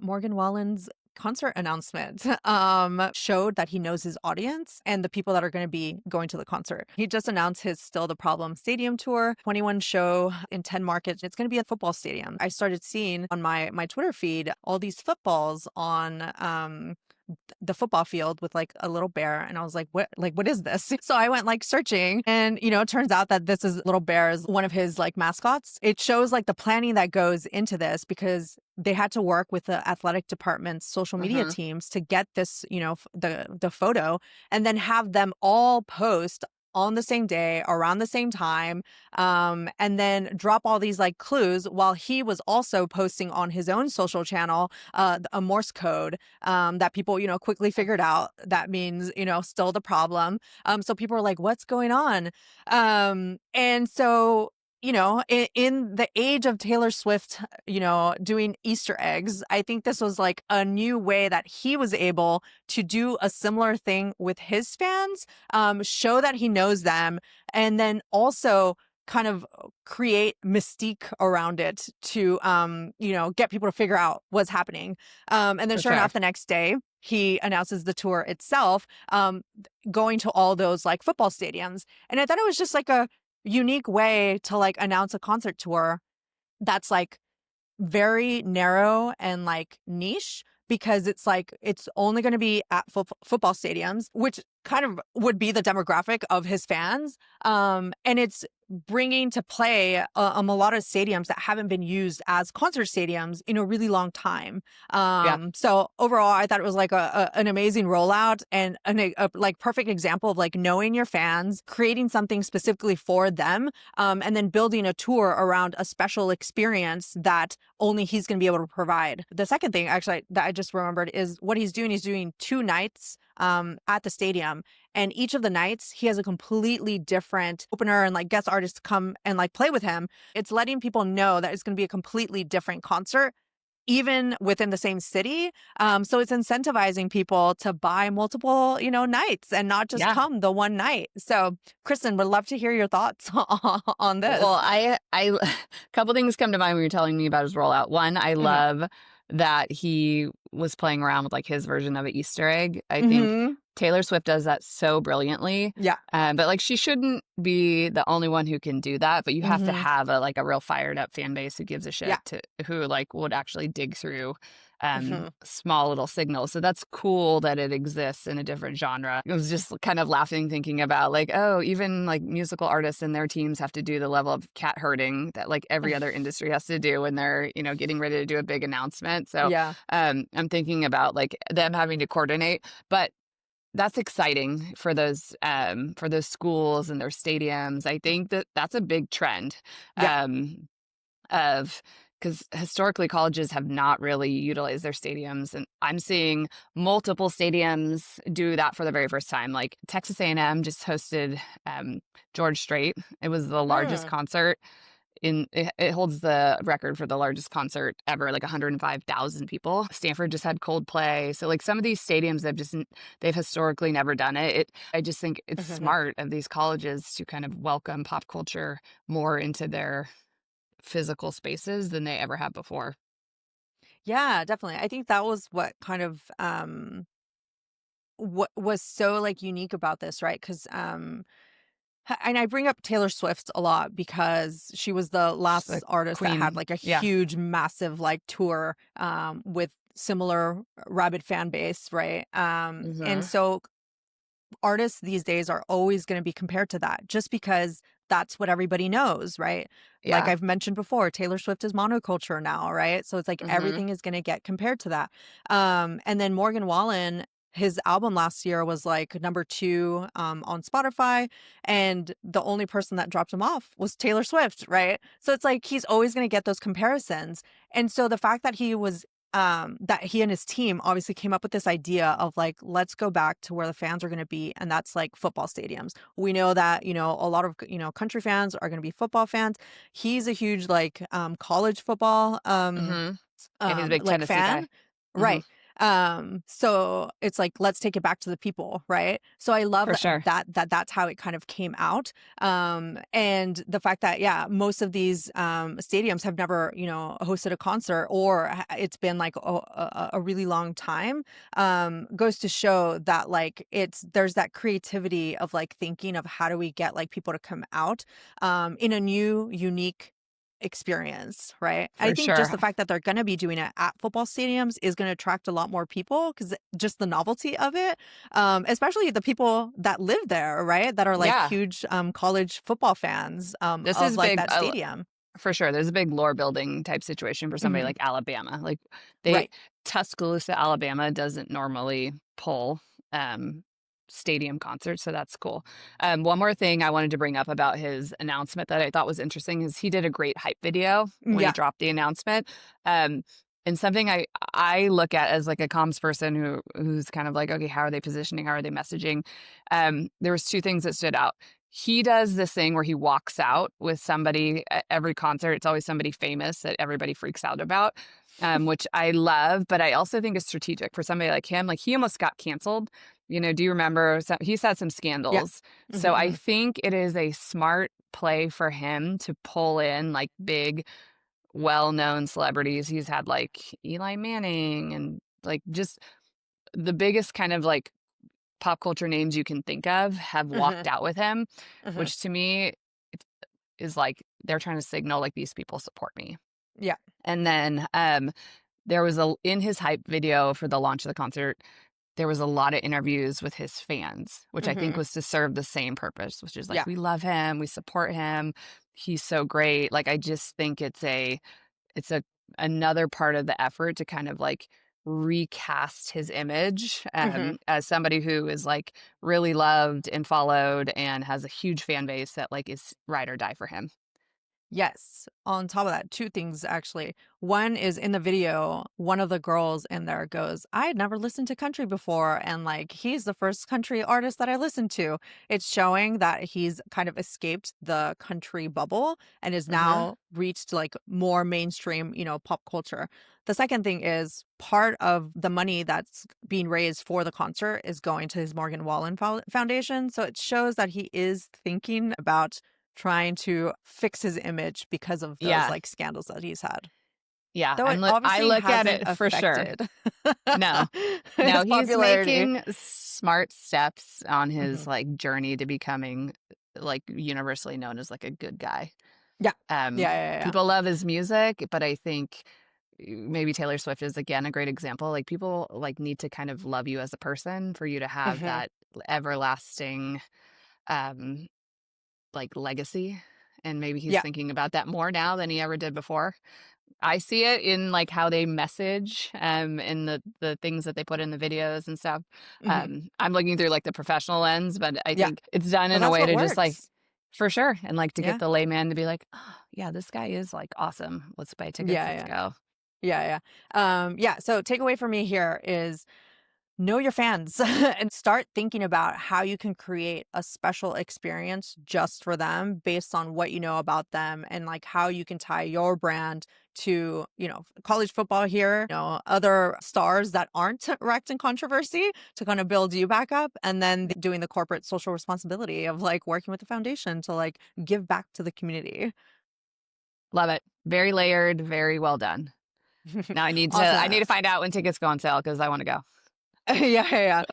Morgan Wallen's concert announcement showed that he knows his audience and the people that are going to be going to the concert. He just announced his Still the Problem stadium tour, 21 show in 10 markets. It's going to be a football stadium. I started seeing on my Twitter feed all these footballs on the football field with like a little bear, and I was what is this? So I went like searching, and it turns out that this is little bear is one of his like mascots. It shows like the planning that goes into this, because they had to work with the athletic department's social media Mm-hmm. teams to get this, the photo, and then have them all post on the same day around the same time, and then drop all these like clues, while he was also posting on his own social channel a Morse code that people quickly figured out that means still the problem. So people are like, what's going on? And so in the age of Taylor Swift, doing Easter eggs, I think this was like a new way that he was able to do a similar thing with his fans, show that he knows them, and then also kind of create mystique around it to, get people to figure out what's happening. And then For sure sure. enough, the next day, he announces the tour itself, going to all those like football stadiums. And I thought it was just like a unique way to like announce a concert tour that's like very narrow and like niche, because it's like it's only going to be at football stadiums, which kind of would be the demographic of his fans. And it's bringing to play a lot of stadiums that haven't been used as concert stadiums in a really long time. Yeah. So overall, I thought it was like an amazing rollout, and a like perfect example of like knowing your fans, creating something specifically for them, and then building a tour around a special experience that only he's going to be able to provide. The second thing, actually, that I just remembered is what he's doing. He's doing 2 nights at the stadium, and each of the nights he has a completely different opener and like guest artists come and like play with him. It's letting people know that it's going to be a completely different concert, even within the same city. So it's incentivizing people to buy multiple, nights and not just Yeah. come the one night. So, Cristin, would love to hear your thoughts on Well, this. a couple things come to mind when you're telling me about his rollout. One, I Hmm. love that he was playing around with like his version of an Easter egg. I think Hmm. Taylor Swift does that so brilliantly. Yeah. But like she shouldn't be the only one who can do that, but you have to Hmm. have a real fired up fan base who gives a shit Yeah. to who like would actually dig through Hmm. small little signals. So that's cool that it exists in a different genre. I was just kind of laughing thinking about like, oh, even like musical artists and their teams have to do the level of cat herding that like every other industry has to do when they're, getting ready to do a big announcement. So Yeah. I'm thinking about like them having to coordinate, but that's exciting for those schools and their stadiums. I think that that's a big trend. Yeah. Um, of because historically colleges have not really utilized their stadiums, and I'm seeing multiple stadiums do that for the very first time. Like Texas A&M just hosted George Strait. It was the largest Hmm. concert it holds the record for the largest concert ever, like 105,000 people. Stanford just had Coldplay. So like some of these stadiums they've historically never done it. I just think it's Hmm. smart of these colleges to kind of welcome pop culture more into their physical spaces than they ever have before. Yeah, definitely. I think that was what kind of what was so like unique about this, right? Because and I bring up Taylor Swift a lot because she was the She's last the artist that had queen. like a Yeah. huge, massive like tour with similar rabid fan base, right? And Hmm. so artists these days are always going to be compared to that, just because that's what everybody knows, right? Like Yeah. I've mentioned before, Taylor Swift is monoculture now, right? So it's like Hmm. everything is going to get compared to that. And then Morgan Wallen, his album last year was like number 2 on Spotify, and the only person that dropped him off was Taylor Swift, right? So it's like he's always going to get those comparisons. And so the fact that that he and his team obviously came up with this idea of like, let's go back to where the fans are going to be, and that's like football stadiums. We know that a lot of country fans are going to be football fans. He's a huge like college football Hmm. Yeah, he's a big like Tennessee fan, guy. Hmm. right? So it's like, let's take it back to the people, right? So I love For sure. that's how it kind of came out. And the fact that, yeah, most of these stadiums have never, hosted a concert, or it's been like a really long time, goes to show that like there's that creativity of like thinking of how do we get like people to come out in a new, unique experience, right? I For think just sure. the fact that they're going to be doing it at football stadiums is going to attract a lot more people, because just the novelty of it, especially the people that live there, right? That are like Yeah. huge college football fans This of is like big. that stadium. For sure, there's a big lore building type situation for somebody Hmm. like Alabama. Like they Right. Tuscaloosa, Alabama doesn't normally pull um stadium concerts, so that's cool. One more thing I wanted to bring up about his announcement that I thought was interesting is he did a great hype video when he Yeah. dropped the announcement. Um and something I look at as like a comms person who's kind of like, okay, how are they positioning? How are they messaging? There was two things that stood out. He does this thing where he walks out with somebody at every concert. It's always somebody famous that everybody freaks out about, which I love, but I also think is strategic for somebody like him. Like he almost got canceled. Do you remember? He's had some Yeah. scandals. Hmm. So I Hmm. think it is a smart play for him to pull in like big, well known celebrities. He's had like Eli Manning and like just the biggest kind of like pop culture names you can think of have walked Hmm. out with him, Hmm. which to me is like they're trying to signal like these people support me. Yeah. And then there was a in his hype video for the launch of the concert, there was a lot of interviews with his fans, which I think Hmm. was to serve the same purpose, which is like Yeah. we love him, we support him, he's so great. Like I just think it's another part of the effort to kind of like recast his image Hmm. as somebody who is like really loved and followed and has a huge fan base that like is ride or die for him. Yes. On top of that, two things actually. One is in the video, one of the girls in there goes, I had never listened to country before. And like, he's the first country artist that I listened to. It's showing that he's kind of escaped the country bubble and is Hmm. now reached like more mainstream, pop culture. The second thing is part of the money that's being raised for the concert is going to his Morgan Wallen Foundation. So it shows that he is thinking about trying to fix his image because of those Yeah, like scandals that he's had. yeah. Though it I obviously look at hasn't it for sure. affected No, no, his he's popularity. making smart steps on his Hmm. like journey to becoming like universally known as like a good guy. Yeah. Um, Yeah, yeah, People love his music, but I think maybe Taylor Swift is again a great example. Like people like need to kind of love you as a person for you to yeah. have Hmm. that everlasting um like legacy. And maybe he's Yeah. thinking about that more now than he ever did before. I see it in like how they message in the things that they put in the videos and stuff. Hmm. I'm looking through like the professional lens, but I Yeah. think it's done But in a that's way what to just like works. for sure and like to get Yeah. the layman to be like, oh, yeah, this guy is like awesome. Let's buy tickets. Yeah, Let's yeah. go. Yeah, yeah. Yeah, so takeaway for me here is know your fans and start thinking about how you can create a special experience just for them based on what you know about them, and like how you can tie your brand to, college football here, other stars that aren't wrecked in controversy, to kind of build you back up, and then doing the corporate social responsibility of like working with the foundation to like give back to the community. Love it. Very layered, very well done. Now I need to Awesome. find out when tickets go on sale because I want to go. Yeah, yeah, yeah.